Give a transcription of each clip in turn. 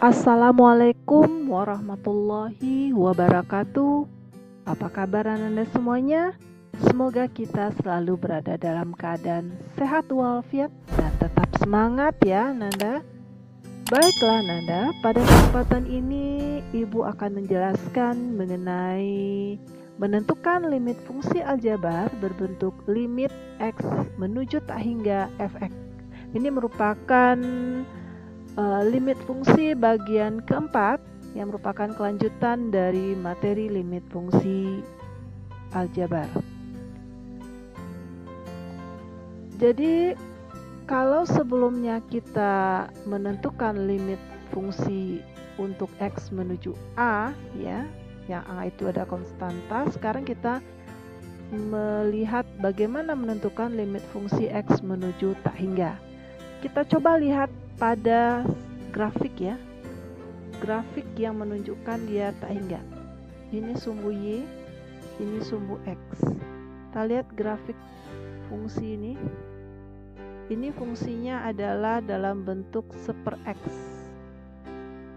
Assalamualaikum warahmatullahi wabarakatuh. Apa kabar Anda semuanya? Semoga kita selalu berada dalam keadaan sehat walafiat dan tetap semangat ya Nanda. Baiklah Nanda, pada kesempatan ini Ibu akan menjelaskan mengenai menentukan limit fungsi aljabar berbentuk limit X menuju tak hingga Fx. Ini merupakan limit fungsi bagian keempat yang merupakan kelanjutan dari materi limit fungsi aljabar. Jadi kalau sebelumnya kita menentukan limit fungsi untuk X menuju A ya, yang A itu ada konstanta, sekarang kita melihat bagaimana menentukan limit fungsi X menuju tak hingga. Kita coba lihat pada grafik ya, grafik yang menunjukkan dia tak hingga. Ini sumbu Y, ini sumbu X. Kita lihat grafik fungsi ini. Ini fungsinya adalah dalam bentuk 1/X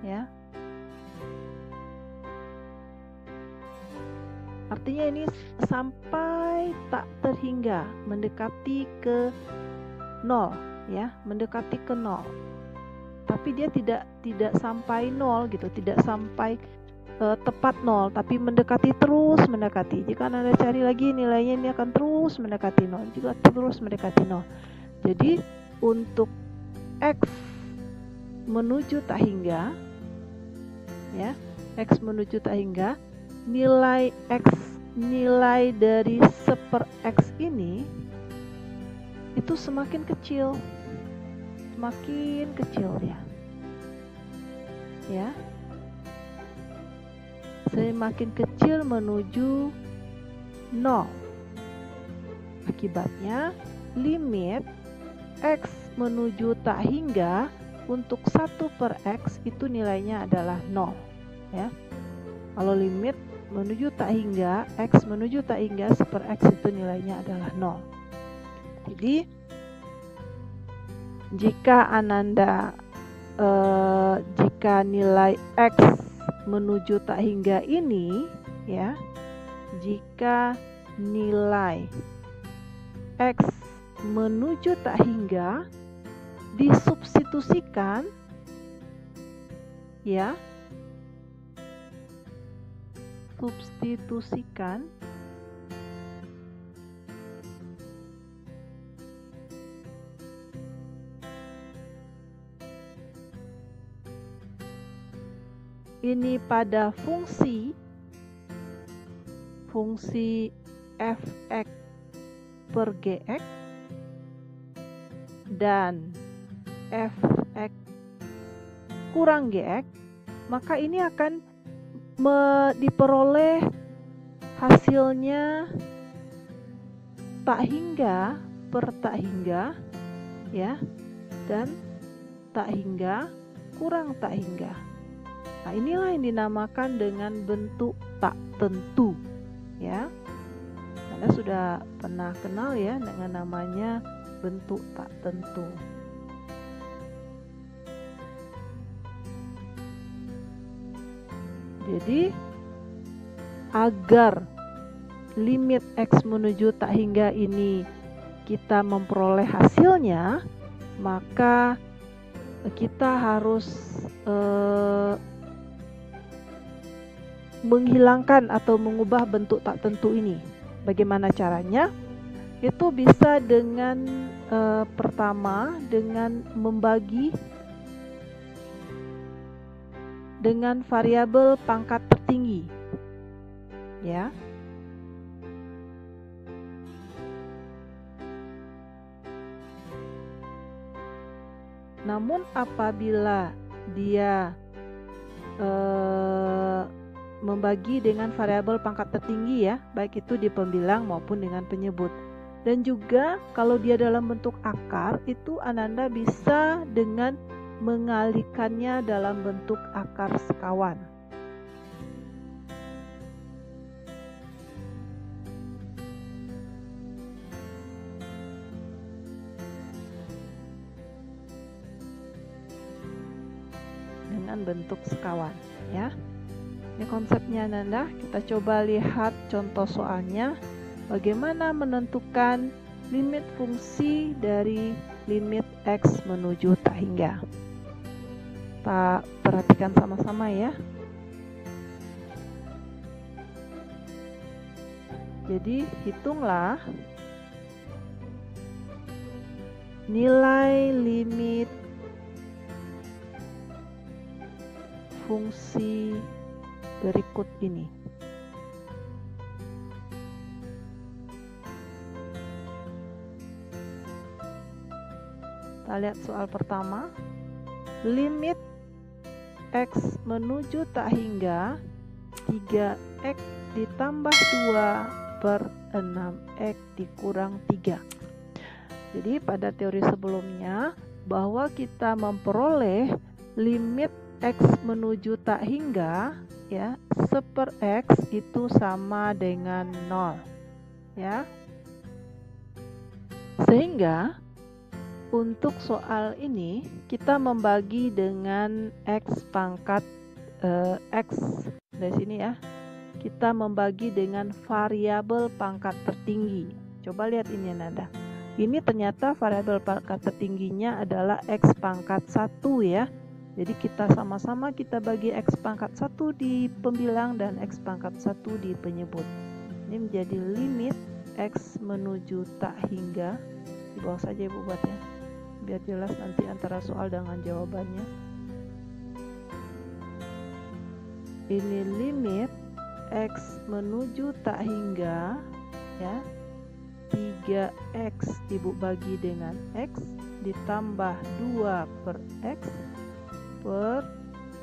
ya. Artinya ini sampai tak terhingga, mendekati ke 0 ya, mendekati ke 0. Tapi dia tidak sampai 0 gitu, tidak sampai tepat 0, tapi mendekati. Jika Anda cari lagi nilainya, ini akan terus mendekati 0, juga terus mendekati 0. Jadi untuk X menuju tak hingga ya, X menuju tak hingga, nilai X, nilai dari 1/X ini itu semakin kecil ya, semakin kecil menuju 0. Akibatnya limit X menuju tak hingga untuk 1/X itu nilainya adalah 0 ya. Kalau limit menuju tak hingga, X menuju tak hingga 1/X itu nilainya adalah 0. Jadi jika Ananda jika nilai X menuju tak hingga ini ya, jika nilai X menuju tak hingga disubstitusikan ya, substitusikan ini pada fungsi Fx per Gx dan Fx kurang Gx, maka ini akan diperoleh hasilnya tak hingga per tak hingga ya, dan tak hingga kurang tak hingga. Nah, inilah yang dinamakan dengan bentuk tak tentu ya. Anda sudah pernah kenal ya dengan namanya bentuk tak tentu. Jadi agar limit X menuju tak hingga ini kita memperoleh hasilnya, maka kita harus menghilangkan atau mengubah bentuk tak tentu ini. Bagaimana caranya? Itu bisa dengan pertama dengan membagi dengan variabel pangkat tertinggi ya. Namun apabila dia membagi dengan variabel pangkat tertinggi ya, baik itu di pembilang maupun dengan penyebut. Dan juga kalau dia dalam bentuk akar, itu Ananda bisa dengan mengalihkannya dalam bentuk akar sekawan. dengan bentuk sekawan ya. Ini konsepnya Nanda. Kita coba lihat contoh soalnya. Bagaimana menentukan limit fungsi dari limit X menuju tak hingga. Kita perhatikan sama-sama ya. Jadi hitunglah nilai limit fungsi berikut ini. Kita lihat soal pertama. Limit X menuju tak hingga 3X ditambah 2 per 6X dikurang 3. Jadi pada teori sebelumnya bahwa kita memperoleh limit X menuju tak hingga ya, 1/X itu sama dengan 0 ya. Sehingga untuk soal ini kita membagi dengan X pangkat X dari sini ya. Kita membagi dengan variabel pangkat tertinggi. Coba lihat ini Nanda. Ini ternyata variabel pangkat tertingginya adalah X pangkat 1 ya. Jadi kita sama-sama kita bagi X pangkat 1 di pembilang dan X pangkat 1 di penyebut. Ini menjadi limit X menuju tak hingga. Di bawah saja Ibu buat ya, biar jelas nanti antara soal dengan jawabannya. Ini limit X menuju tak hingga ya, 3X Ibu bagi dengan X ditambah 2 per X per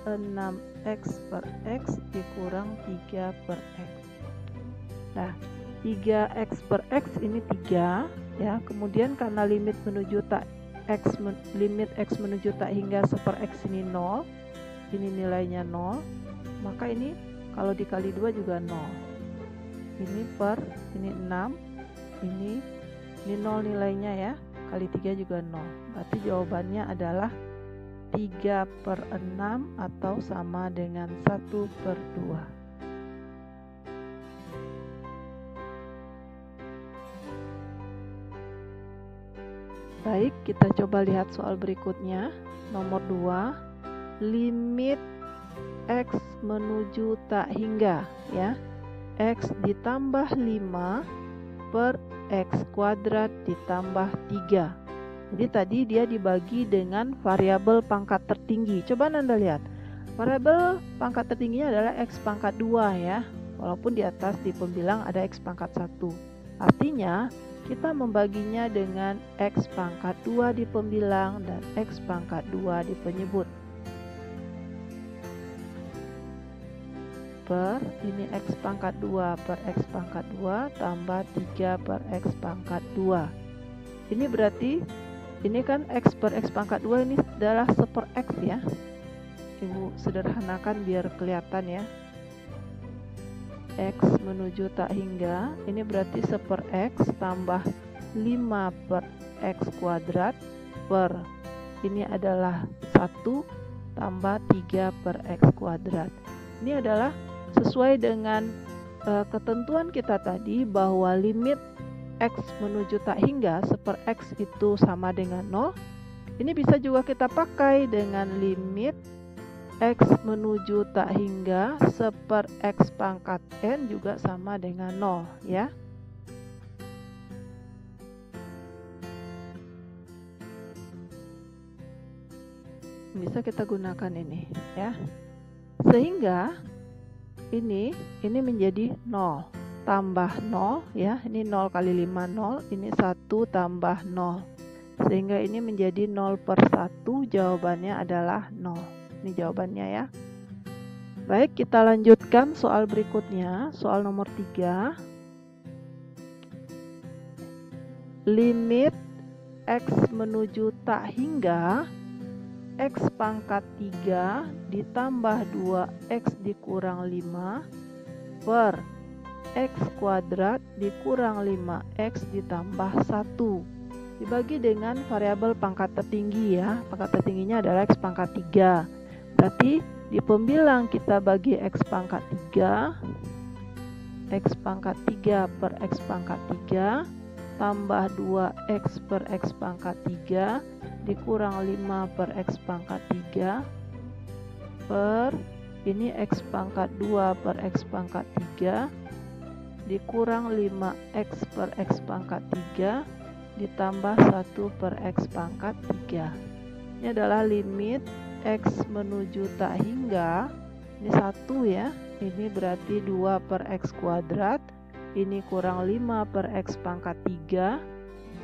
6X per X dikurang 3 per X. Nah 3X per X ini 3 ya. Kemudian karena limit menuju tak limit X menuju tak hingga 1/X ini 0, ini nilainya 0, maka ini kalau dikali 2 juga 0. Ini per, ini 6, ini 0 nilainya ya, kali 3 juga 0. Berarti jawabannya adalah 3/6 atau sama dengan 1/2. Baik, kita coba lihat soal berikutnya. Nomor 2, limit X menuju tak hingga ya, X ditambah 5 per X kuadrat ditambah 3. Jadi tadi dia dibagi dengan variabel pangkat tertinggi. Coba Nanda lihat, variabel pangkat tertingginya adalah X pangkat 2 ya, walaupun di atas di pembilang ada X pangkat 1. Artinya kita membaginya dengan X pangkat 2 di pembilang dan X pangkat 2 di penyebut. Per ini X pangkat 2 per X pangkat 2 tambah 3 per X pangkat 2. Ini berarti ini kan X per X pangkat 2 ini adalah 1/X ya. Ibu sederhanakan biar kelihatan ya. X menuju tak hingga ini berarti 1/X tambah 5 per X kuadrat per ini adalah 1 tambah 3 per X kuadrat. Ini adalah sesuai dengan ketentuan kita tadi bahwa limit X menuju tak hingga 1/X itu sama dengan 0. Ini bisa juga kita pakai dengan limit X menuju tak hingga 1/X pangkat N juga sama dengan 0 ya. Bisa kita gunakan ini ya. Sehingga ini menjadi 0 tambah 0 ya. Ini 0 kali 5 0, ini 1 tambah 0. Sehingga ini menjadi 0/1, jawabannya adalah 0. Ini jawabannya ya. Baik, kita lanjutkan soal berikutnya, soal nomor 3. Limit X menuju tak hingga X pangkat 3 ditambah 2X dikurang 5 per X kuadrat dikurang 5X ditambah 1. Dibagi dengan variabel pangkat tertinggi ya. Pangkat tertingginya adalah X pangkat 3. Berarti di pembilang kita bagi X pangkat 3, X pangkat 3 per X pangkat 3 tambah 2X per X pangkat 3 dikurang 5 per X pangkat 3 per ini X pangkat 2 per X pangkat 3 dikurang 5X per X pangkat 3 ditambah 1 per X pangkat 3. Ini adalah limit X menuju tak hingga, ini 1 ya, ini berarti 2 per X kuadrat, ini kurang 5 per X pangkat 3,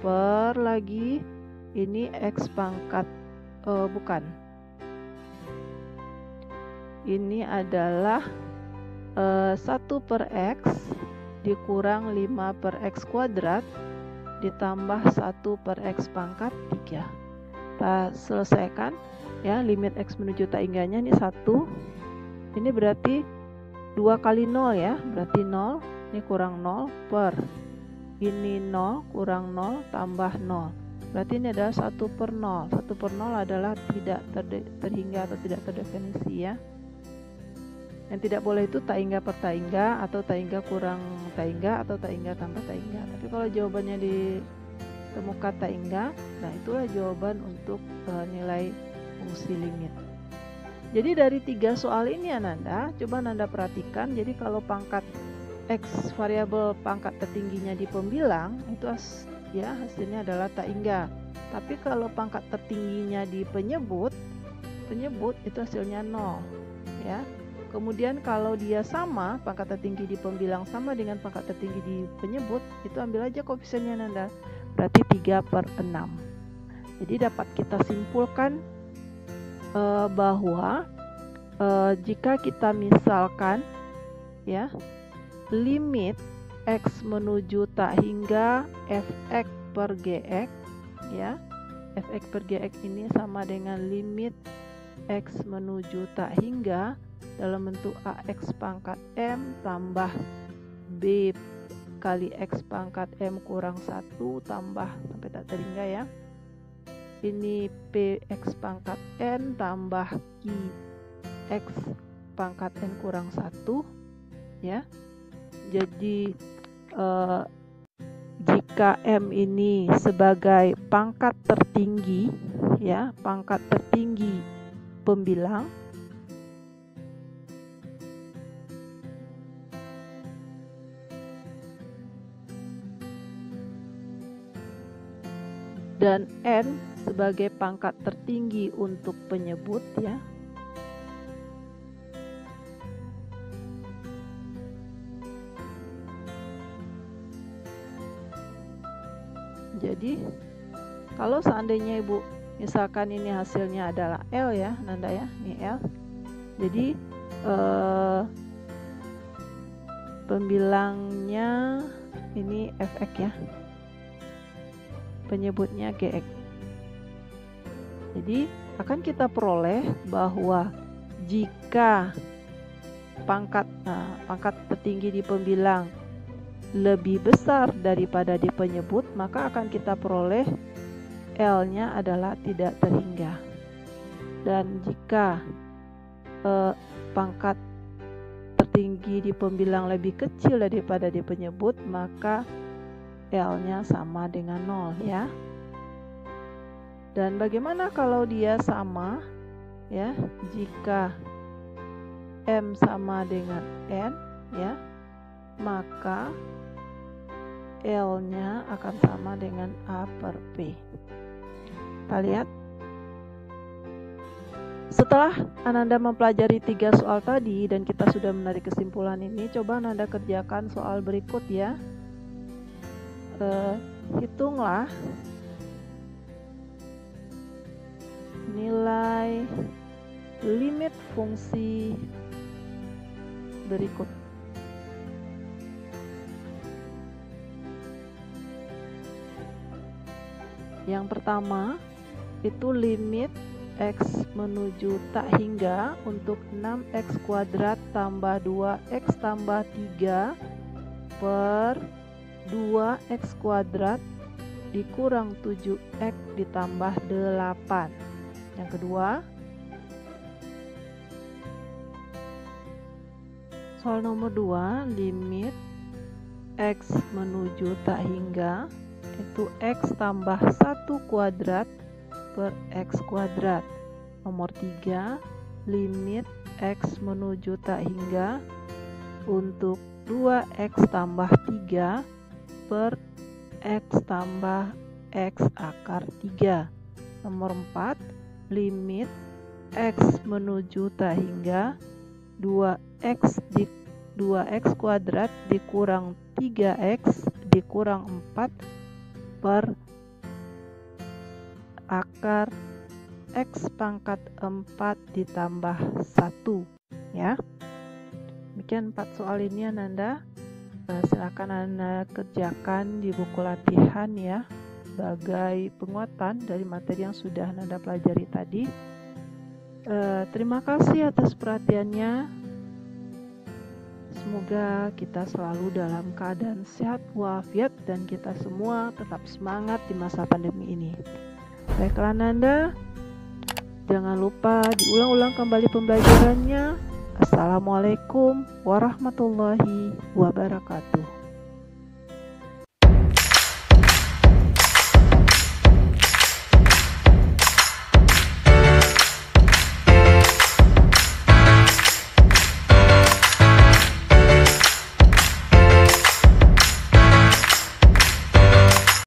per lagi, ini X pangkat, ini adalah 1 per X dikurang 5 per X kuadrat, ditambah 1 per X pangkat 3. Kita selesaikan. Ya, limit X menuju tak hingganya ini 1. Ini berarti 2 kali 0 ya, berarti 0, ini kurang 0 per ini 0 kurang 0 tambah 0. Berarti ini adalah 1 per 0. 1 per 0 adalah tidak terhingga atau tidak terdefinisi ya. Yang tidak boleh itu tak hingga per tak hingga, atau tak hingga kurang tak hingga, atau tak hingga tambah tak hingga. Tapi kalau jawabannya ditemukan tak hingga, nah itulah jawaban untuk nilai fungsi limit. Jadi dari 3 soal ini Ananda, coba Ananda perhatikan. Jadi kalau pangkat X variabel pangkat tertingginya di pembilang itu hasilnya adalah tak hingga. Tapi kalau pangkat tertingginya di penyebut itu hasilnya 0 ya. Kemudian kalau dia sama, pangkat tertinggi di pembilang sama dengan pangkat tertinggi di penyebut, itu ambil aja koefisiennya Nanda. Berarti 3/6. Jadi dapat kita simpulkan bahwa jika kita misalkan ya limit X menuju tak hingga Fx per Gx ya, Fx per Gx ini sama dengan limit X menuju tak hingga dalam bentuk AX pangkat M tambah B kali X pangkat M kurang 1 tambah sampai tak terhingga ya. Ini PX pangkat N tambah QX pangkat N kurang 1 ya. Jadi jika M ini sebagai pangkat tertinggi ya, pangkat tertinggi pembilang, dan N sebagai pangkat tertinggi untuk penyebut ya. Jadi kalau seandainya Ibu misalkan ini hasilnya adalah L ya Nanda ya, ini L. Jadi pembilangnya ini Fx ya, penyebutnya Gx. Jadi akan kita peroleh bahwa jika pangkat tertinggi di pembilang lebih besar daripada di penyebut, maka akan kita peroleh L-nya adalah tidak terhingga. Dan jika pangkat tertinggi di pembilang lebih kecil daripada di penyebut, maka L-nya sama dengan 0 ya. Dan bagaimana kalau dia sama ya, jika M sama dengan N ya, maka L-nya akan sama dengan A per P. Kita lihat. Setelah Ananda mempelajari 3 soal tadi dan kita sudah menarik kesimpulan ini, coba Ananda kerjakan soal berikut ya. Hitunglah nilai limit fungsi berikut. Yang pertama itu limit X menuju tak hingga untuk 6X kuadrat tambah 2X tambah 3 per 2X kuadrat dikurang 7X ditambah 8. Yang kedua, Soal nomor 2, limit X menuju tak hingga itu X tambah 1 kuadrat per X kuadrat. Nomor 3, limit X menuju tak hingga untuk 2X tambah 3 per X tambah X akar 3. Nomor 4, limit X menuju tak hingga 2X kuadrat dikurang 3X dikurang 4 per akar X pangkat 4 ditambah 1, ya. Demikian 4 soal ini Ananda. Silakan Anda kerjakan di buku latihan ya, sebagai penguatan dari materi yang sudah Ananda pelajari tadi. Terima kasih atas perhatiannya. Semoga kita selalu dalam keadaan sehat walafiat dan kita semua tetap semangat di masa pandemi ini. Baiklah Ananda, jangan lupa diulang-ulang kembali pembelajarannya. Assalamualaikum warahmatullahi wabarakatuh.